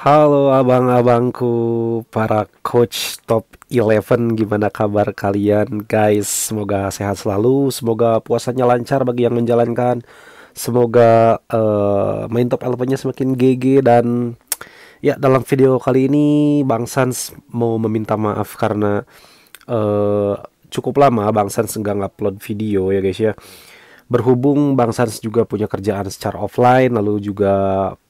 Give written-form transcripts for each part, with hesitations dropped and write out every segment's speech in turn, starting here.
Halo abang-abangku, para coach top 11, gimana kabar kalian guys? Semoga sehat selalu, semoga puasanya lancar bagi yang menjalankan. Semoga main top 11-nya semakin GG. Dan ya, dalam video kali ini Bang Sans mau meminta maaf karena eh, cukup lama Bang Sans nggak ngupload video ya guys ya. Berhubung Bang Sans juga punya kerjaan secara offline, lalu juga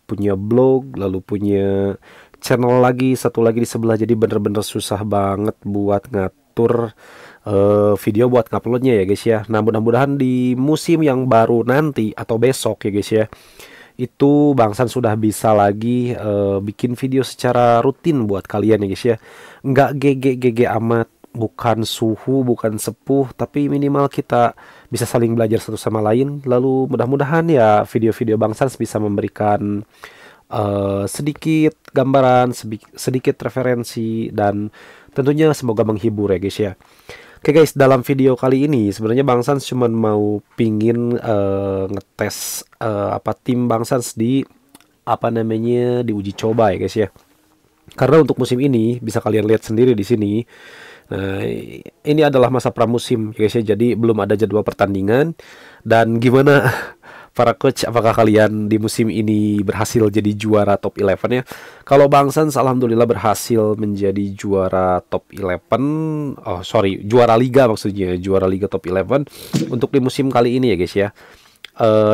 punya blog, lalu punya channel lagi, satu lagi di sebelah. Jadi bener-bener susah banget buat ngatur video buat nguploadnya ya guys ya. Nah, mudah-mudahan di musim yang baru nanti atau besok ya guys ya, itu Bang San sudah bisa lagi bikin video secara rutin buat kalian ya guys ya. Nggak GG amat, bukan suhu, bukan sepuh, tapi minimal kita bisa saling belajar satu sama lain. Lalu mudah-mudahan ya video-video Bang Sans bisa memberikan sedikit gambaran, sedikit referensi, dan tentunya semoga menghibur ya guys ya. Oke guys, dalam video kali ini sebenarnya Bang Sans cuma mau pingin ngetes tim Bang Sans di diuji coba ya guys ya. Karena untuk musim ini bisa kalian lihat sendiri di sini. Nah, ini adalah masa pramusim ya guys ya. Jadi belum ada jadwal pertandingan. Dan gimana para coach, apakah kalian di musim ini berhasil jadi juara top 11 ya? Kalau Bang Sans alhamdulillah berhasil menjadi juara top 11. Oh, sorry, juara liga maksudnya, juara liga top 11 untuk di musim kali ini ya guys ya.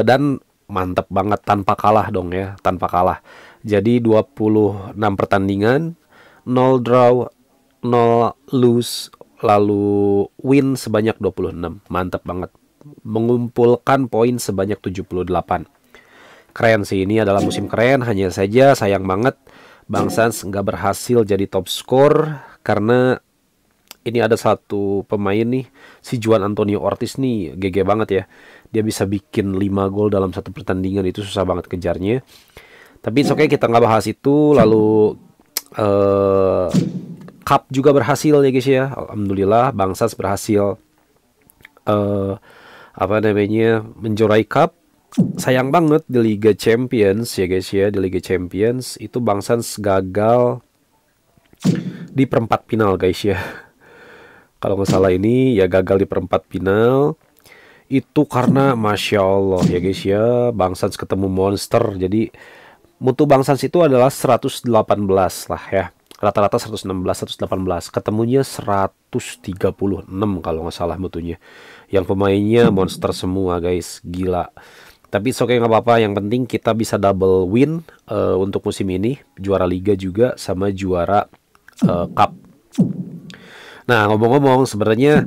Dan mantep banget, tanpa kalah dong ya, tanpa kalah. Jadi 26 pertandingan, 0 draw, 0 lose, lalu win sebanyak 26. Mantap banget. Mengumpulkan poin sebanyak 78. Keren sih, ini adalah musim keren. Hanya saja sayang banget Bang Sans nggak berhasil jadi top skor karena ini ada satu pemain nih, si Juan Antonio Ortiz nih, GG banget ya. Dia bisa bikin 5 gol dalam satu pertandingan, itu susah banget kejarnya. Tapi oke, kita nggak bahas itu. Lalu eh Cup juga berhasil ya guys ya. Alhamdulillah Bang Sans berhasil eh menjuarai Cup. Sayang banget di Liga Champions ya guys ya, di Liga Champions itu Bang Sans gagal di perempat final guys ya. Kalau nggak salah ini ya gagal di perempat final. Itu karena Masya Allah ya guys ya, Bang Sans ketemu monster. Jadi mutu Bang Sans itu adalah 118 lah ya. Rata-rata 116, 118. Ketemunya 136 kalau nggak salah mutunya. Yang pemainnya monster semua guys, gila. Tapi oke, nggak apa-apa. Yang penting kita bisa double win untuk musim ini. Juara Liga juga sama juara Cup. Nah, ngomong-ngomong, sebenarnya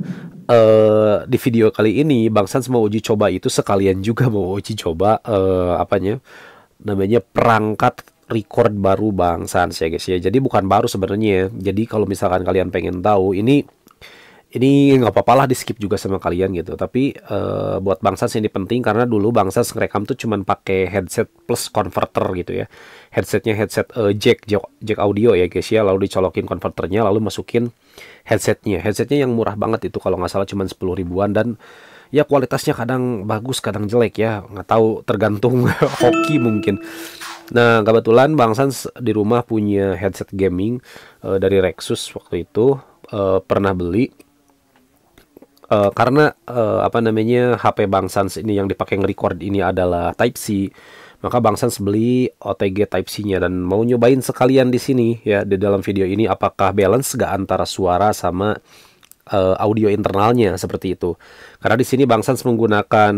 di video kali ini Bang Sans mau uji coba itu sekalian juga mau uji coba namanya perangkat record baru Bang Sans ya guys ya. Jadi bukan baru sebenarnya. Jadi kalau misalkan kalian pengen tahu ini nggak apa-apa lah di skip juga sama kalian gitu. Tapi buat Bang Sans ini penting karena dulu Bang Sans ngerekam tuh cuman pakai headset plus converter gitu ya. Headsetnya headset jack audio ya guys ya. Lalu dicolokin konverternya, lalu masukin headsetnya yang murah banget itu, kalau nggak salah cuman 10 ribuan. Dan ya kualitasnya kadang bagus kadang jelek ya, nggak tahu, tergantung hoki mungkin. Nah, kebetulan Bang Sans di rumah punya headset gaming dari Rexus waktu itu, pernah beli karena HP Bang Sans ini yang dipakai nge-record ini adalah Type C. Maka Bang Sans beli OTG Type C-nya dan mau nyobain sekalian di sini ya, di dalam video ini apakah balance gak antara suara sama audio internalnya seperti itu. Karena di sini Bang Sans menggunakan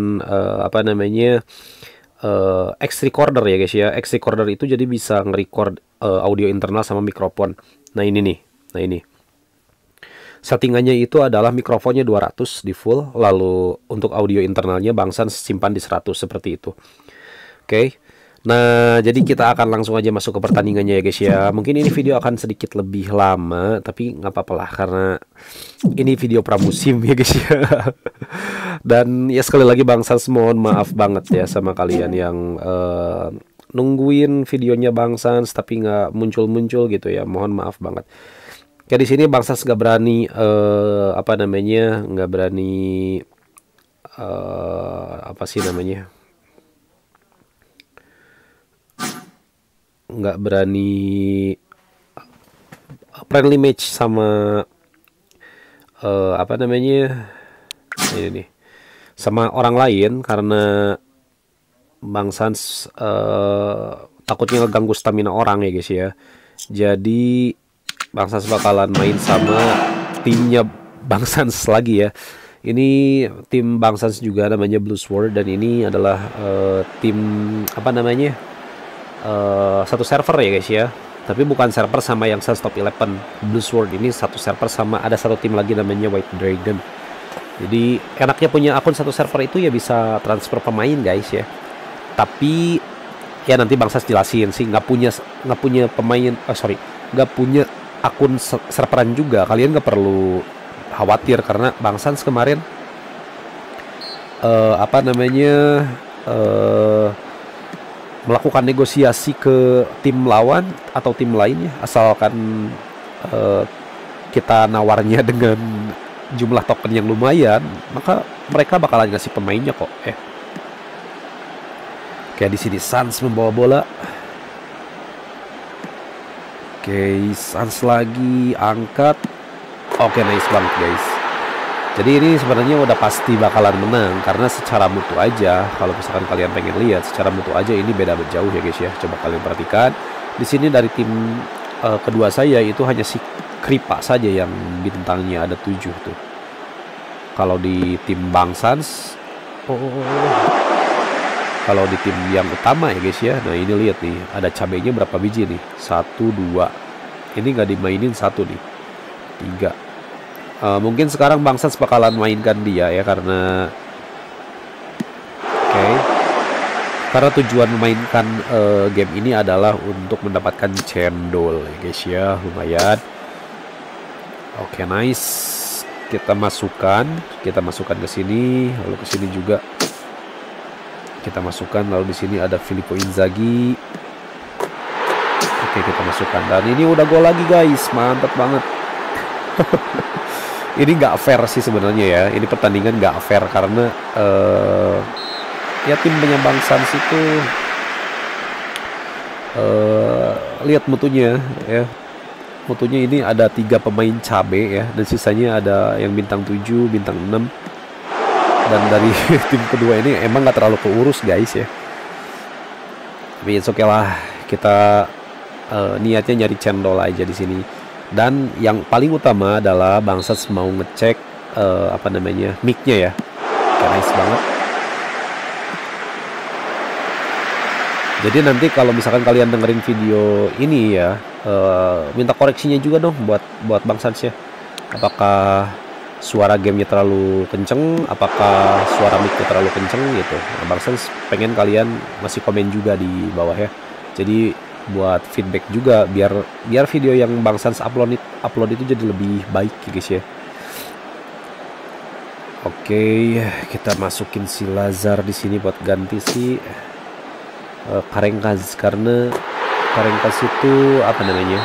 X recorder ya guys ya. X recorder itu jadi bisa nge-record audio internal sama mikrofon. Nah, ini nih. Nah, ini. Settingannya itu adalah mikrofonnya 200 di full, lalu untuk audio internalnya Bang Sans simpan di 100 seperti itu. Oke. Nah, jadi kita akan langsung aja masuk ke pertandingannya ya guys ya. Mungkin ini video akan sedikit lebih lama, tapi nggak apa-apa lah karena ini video pramusim ya guys ya. Dan ya sekali lagi Bang Sans mohon maaf banget ya sama kalian yang nungguin videonya Bang Sans tapi nggak muncul-muncul gitu ya. Mohon maaf banget. Kayak di sini Bang Sans nggak berani nggak berani apa sih namanya? nggak berani friendly match sama apa namanya ini nih, sama orang lain karena Bang Sans takutnya ngeganggu stamina orang ya guys ya. Jadi Bang Sans bakalan main sama timnya Bang Sans lagi ya. Ini tim Bang Sans juga namanya Blue Sword, dan ini adalah tim apa namanya, satu server ya guys ya. Tapi bukan server sama yang Sans Top 11. Blue Sword ini satu server sama ada satu tim lagi namanya White Dragon. Jadi enaknya punya akun satu server itu ya bisa transfer pemain guys ya. Tapi ya nanti Bang Sans jelasin sih, nggak punya pemain, nggak punya akun serveran juga. Kalian nggak perlu khawatir karena Bang Sans kemarin apa namanya melakukan negosiasi ke tim lawan atau tim lainnya, asalkan kita nawarnya dengan jumlah token yang lumayan, maka mereka bakalan ngasih pemainnya kok. Kayak di sini Sans membawa bola. Oke, Sans lagi angkat. Oke, nice banget guys. Jadi ini sebenarnya udah pasti bakalan menang karena secara mutu aja, kalau misalkan kalian pengen lihat secara mutu aja ini beda jauh ya guys ya. Coba kalian perhatikan. Di sini dari tim kedua saya itu hanya si Kripa saja yang bintangnya ada 7 tuh. Kalau di tim Bang Sans, kalau di tim yang utama ya guys ya. Nah ini lihat nih, ada cabenya berapa biji nih? 1, 2. Ini nggak dimainin 1 nih. 3. Mungkin sekarang Bang Sans bakalan mainkan dia ya karena karena tujuan memainkan game ini adalah untuk mendapatkan cendol ya guys ya, lumayan. Oke, nice. Kita masukkan ke sini, lalu ke sini juga kita masukkan, lalu di sini ada Filippo Inzaghi. Oke, kita masukkan, dan ini udah gol lagi guys, mantap banget. Ini nggak fair sih sebenarnya ya. Ini pertandingan nggak fair karena ya tim Bang Sans itu lihat mutunya ya. Mutunya ini ada 3 pemain cabe ya, dan sisanya ada yang bintang 7, bintang 6. Dan dari tim kedua ini emang nggak terlalu keurus guys ya. Tapi it's okay lah, kita niatnya nyari cendol aja di sini. Dan yang paling utama adalah Bang Sans mau ngecek apa namanya, mic-nya ya. Nice banget. Jadi nanti kalau misalkan kalian dengerin video ini ya, minta koreksinya juga dong buat Bang Sans ya. Apakah suara gamenya terlalu kenceng, apakah suara mic-nya terlalu kenceng gitu. Nah, Bang Sans pengen kalian masih komen juga di bawah ya. Jadi buat feedback juga biar video yang Bang Sans upload itu jadi lebih baik ya guys ya. Oke, kita masukin si Lazar di sini buat ganti si Karenkas, karena Karenkas itu apa namanya,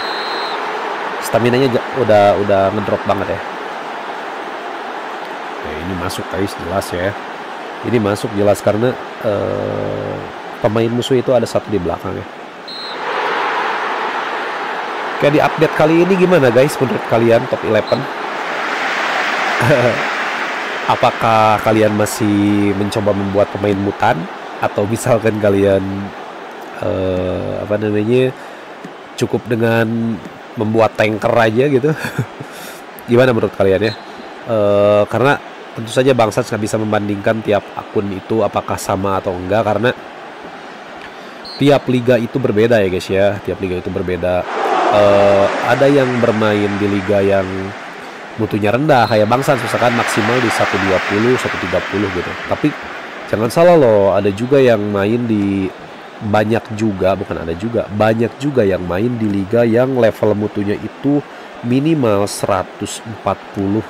staminanya udah ngedrop banget ya. Ini masuk guys, jelas ya. Ini masuk jelas karena pemain musuh itu ada 1 di belakang ya. Kayak di update kali ini gimana guys menurut kalian top 11? Apakah kalian masih mencoba membuat pemain mutan, atau misalkan kalian apa namanya, cukup dengan membuat tanker aja gitu? Gimana menurut kalian ya? Karena tentu saja Bang Sans nggak bisa membandingkan tiap akun itu apakah sama atau enggak, karena tiap liga itu berbeda ya guys ya. Tiap liga itu berbeda. Ada yang bermain di liga yang mutunya rendah kayak Bang Sans misalkan maksimal di 120, 130 gitu. Tapi jangan salah loh, ada juga yang main di banyak juga yang main di liga yang level mutunya itu minimal 140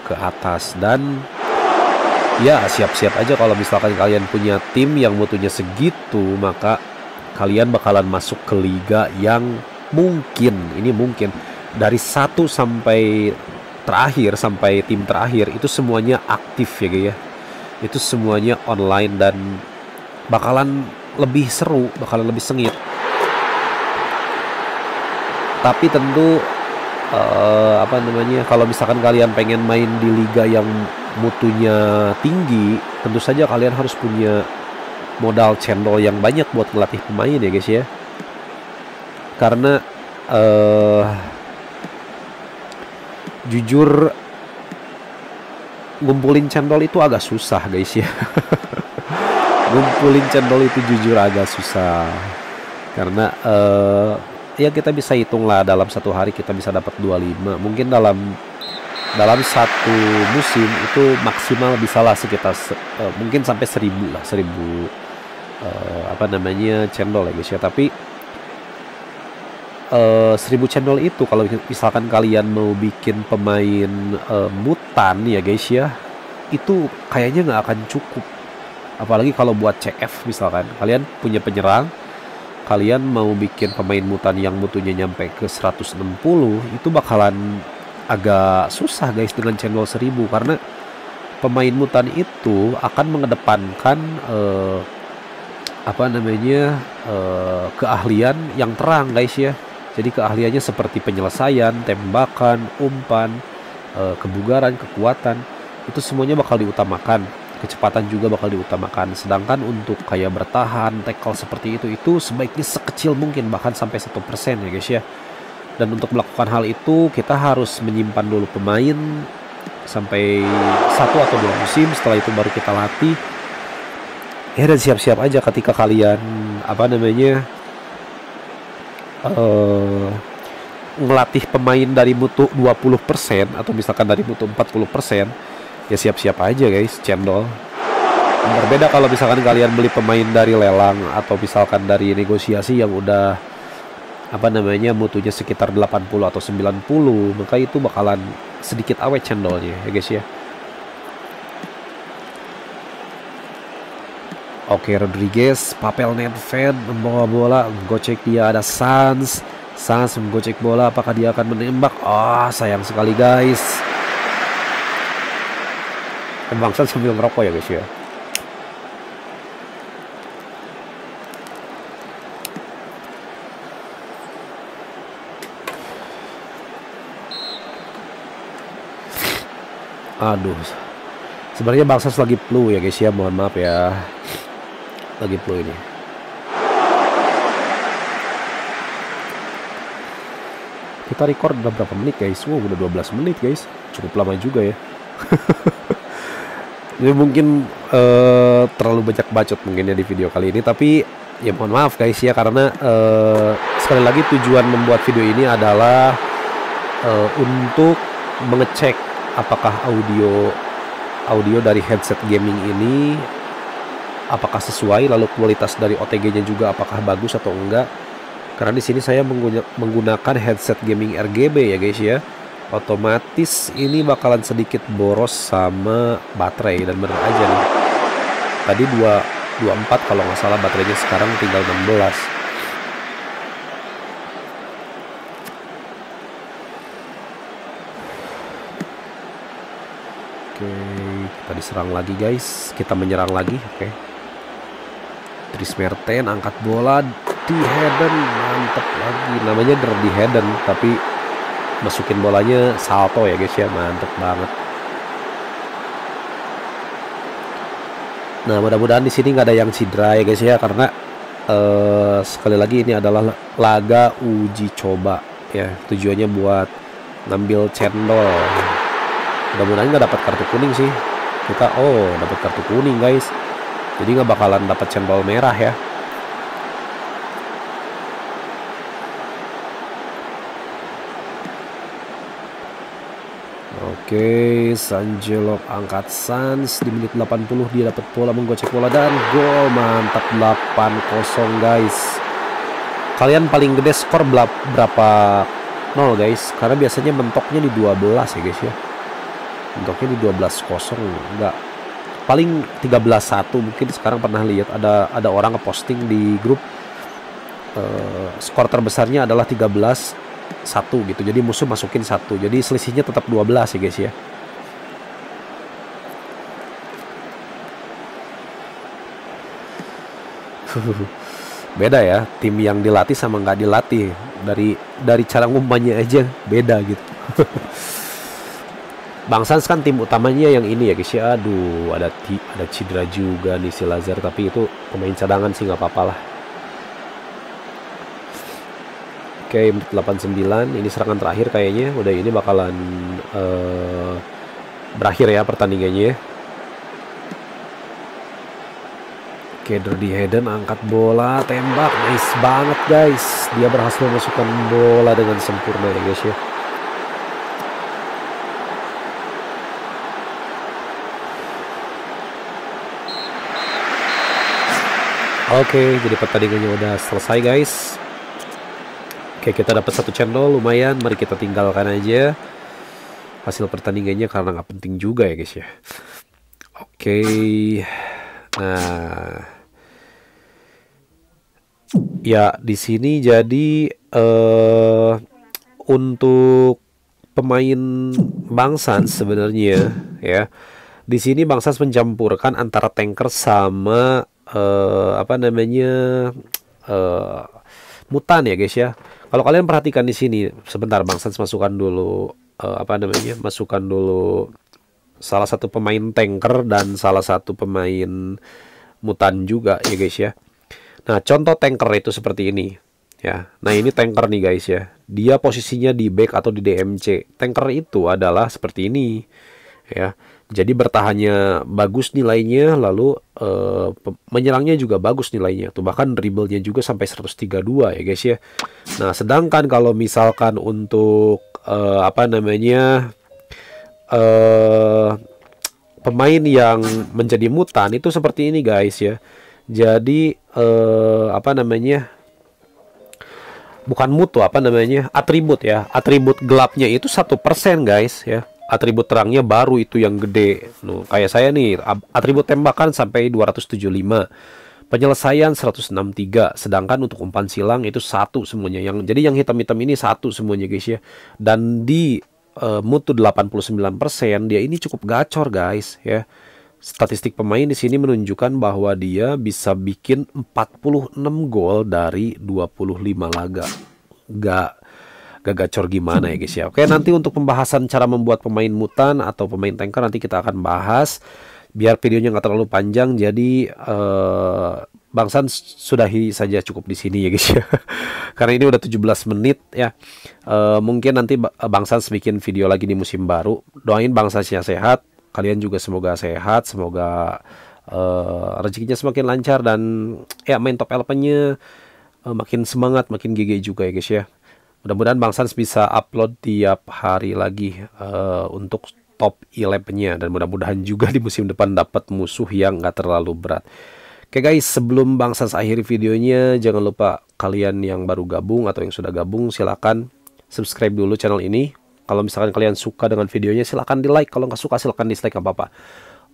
ke atas. Dan ya siap-siap aja kalau misalkan kalian punya tim yang mutunya segitu, maka kalian bakalan masuk ke liga yang mungkin dari 1 sampai terakhir, sampai tim terakhir itu semuanya aktif ya guys ya. Itu semuanya online dan bakalan lebih seru, bakalan lebih sengit. Tapi tentu apa namanya, kalau misalkan kalian pengen main di liga yang mutunya tinggi, tentu saja kalian harus punya modal cendol yang banyak buat ngelatih pemain ya guys ya. Karena jujur ngumpulin cendol itu agak susah guys ya. Ngumpulin cendol itu jujur agak susah. Karena ya kita bisa hitung lah, dalam satu hari kita bisa dapat 25. Mungkin dalam satu musim itu maksimal bisalah sekitar mungkin sampai 1000 lah, 1000 apa namanya cendol ya guys ya. Tapi 1000 cendol itu kalau misalkan kalian mau bikin pemain mutan ya guys ya, itu kayaknya nggak akan cukup. Apalagi kalau buat CF misalkan kalian punya penyerang, kalian mau bikin pemain mutan yang mutunya nyampe ke 160, itu bakalan agak susah guys dengan cendol 1000. Karena pemain mutan itu akan mengedepankan apa namanya keahlian yang terang guys ya. Jadi keahliannya seperti penyelesaian, tembakan, umpan, kebugaran, kekuatan, itu semuanya bakal diutamakan. Kecepatan juga bakal diutamakan. Sedangkan untuk kayak bertahan, tackle seperti itu sebaiknya sekecil mungkin, bahkan sampai 1% ya guys ya. Dan untuk melakukan hal itu kita harus menyimpan dulu pemain sampai 1 atau 2 musim. Setelah itu baru kita latih. Ya, dan siap-siap aja ketika kalian apa namanya ngelatih pemain dari mutu 20% atau misalkan dari mutu 40%, ya siap-siap aja guys cendol. Berbeda kalau misalkan kalian beli pemain dari lelang atau misalkan dari negosiasi yang udah apa namanya mutunya sekitar 80 atau 90, maka itu bakalan sedikit awet cendolnya ya guys ya. Oke, Rodriguez, Papel Nedved membawa bola, gocek dia, ada Sans menggocek bola, apakah dia akan menembak? Sayang sekali guys. Bangsa sambil ngerokok ya guys ya. Aduh, sebenarnya Bangsa lagi flu ya guys ya, mohon maaf ya, lagi flu ini. Kita record udah berapa menit guys? Wow, udah 12 menit guys, cukup lama juga ya. Ini mungkin terlalu banyak bacot mungkin ya di video kali ini, tapi ya mohon maaf guys ya, karena sekali lagi tujuan membuat video ini adalah untuk mengecek apakah audio dari headset gaming ini apakah sesuai, lalu kualitas dari OTG-nya juga apakah bagus atau enggak. Karena di sini saya menggunakan headset gaming RGB ya guys ya. Otomatis ini bakalan sedikit boros sama baterai, dan bener aja nih. Tadi 24 kalau nggak salah baterainya, sekarang tinggal 16. Oke, kita diserang lagi guys. Kita menyerang lagi, oke. Dries Mertens angkat bola, di Heden, mantep lagi. Namanya Dirty Heden, tapi masukin bolanya salto ya guys ya, mantep banget. Nah, mudah-mudahan di sini nggak ada yang cedera ya guys ya, karena sekali lagi ini adalah laga uji coba ya, tujuannya buat ngambil cendol. Mudah-mudahan nggak dapat kartu kuning sih kita. Dapat kartu kuning guys, jadi nggak bakalan dapat cendol merah ya. Oke, Sanjelov angkat Sans di menit 80, dia dapat bola, menggocek bola dan gol, mantap. 8-0 guys. Kalian paling gede skor berapa 0 guys? Karena biasanya mentoknya di 12 ya guys ya. Mentoknya di 12-0, enggak. Paling 13-1 mungkin. Sekarang pernah lihat ada orang ngeposting di grup skor terbesarnya adalah 13-1 gitu, jadi musuh masukin 1, jadi selisihnya tetap 12 ya guys ya. Beda ya tim yang dilatih sama nggak dilatih. Dari cara ngumpannya aja beda gitu. Bang Sans kan tim utamanya yang ini ya guys ya. Aduh, ada cedera juga nih si Lazar, tapi itu pemain cadangan sih, nggak apa-apa lah. Oke, menit 89, ini serangan terakhir kayaknya. Udah ini bakalan berakhir ya pertandingannya. Oke, Dirty Hayden angkat bola, tembak, nice banget guys. Dia berhasil memasukkan bola dengan sempurna ya guys ya. Oke, jadi pertandingannya udah selesai guys. Oke, kita dapat satu channel lumayan. Mari kita tinggalkan aja hasil pertandingannya karena nggak penting juga ya guys ya. Oke, nah ya di sini jadi untuk pemain Bang Sans sebenarnya ya. Di sini Bang Sans mencampurkan antara tanker sama apa namanya mutan ya guys ya. Kalau kalian perhatikan di sini, sebentar Bang Sans masukkan dulu apa namanya? Masukkan dulu salah satu pemain tanker dan salah satu pemain mutan juga ya guys ya. Nah, contoh tanker itu seperti ini ya. Nah, ini tanker nih guys ya. Dia posisinya di back atau di DMC. Tanker itu adalah seperti ini ya. Jadi bertahannya bagus nilainya, lalu menyerangnya juga bagus nilainya. Tuh bahkan dribblenya juga sampai 132 ya guys ya. Nah, sedangkan kalau misalkan untuk apa namanya pemain yang menjadi mutan itu seperti ini guys ya. Jadi apa namanya, bukan mutu, apa namanya, atribut ya. Atribut gelapnya itu 1% guys ya. Atribut terangnya baru itu yang gede. Kayak saya nih, atribut tembakan sampai 275. Penyelesaian 163. Sedangkan untuk umpan silang itu 1 semuanya. Jadi yang hitam-hitam ini 1 semuanya guys ya. Dan di mutu 89%, dia ini cukup gacor guys ya. Statistik pemain di sini menunjukkan bahwa dia bisa bikin 46 gol dari 25 laga. Gak gacor gimana ya guys ya. Oke, nanti untuk pembahasan cara membuat pemain mutan atau pemain tanker nanti kita akan bahas. Biar videonya nggak terlalu panjang, jadi Bang Sans sudahi saja cukup di sini ya guys ya. Karena ini udah 17 menit ya. Mungkin nanti Bang Sans bikin video lagi di musim baru. Doain Bang Sansnya sehat. Kalian juga semoga sehat, semoga rezekinya semakin lancar dan ya main top LP-nya makin semangat, makin GG juga ya guys ya. Mudah-mudahan Bang Sans bisa upload tiap hari lagi untuk top 11-nya, dan mudah-mudahan juga di musim depan dapat musuh yang nggak terlalu berat. Oke guys, sebelum Bang Sans akhiri videonya, jangan lupa kalian yang baru gabung atau yang sudah gabung silahkan subscribe dulu channel ini. Kalau misalkan kalian suka dengan videonya silahkan di like, kalau nggak suka silahkan dislike, nggak apa-apa.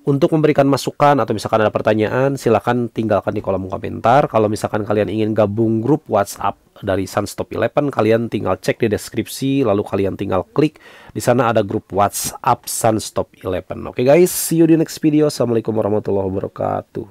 Untuk memberikan masukan atau misalkan ada pertanyaan, silahkan tinggalkan di kolom komentar. Kalau misalkan kalian ingin gabung grup WhatsApp dari Sans Top 11, kalian tinggal cek di deskripsi, lalu kalian tinggal klik. Di sana ada grup WhatsApp Sans Top 11. Oke guys, see you di next video. Assalamualaikum warahmatullahi wabarakatuh.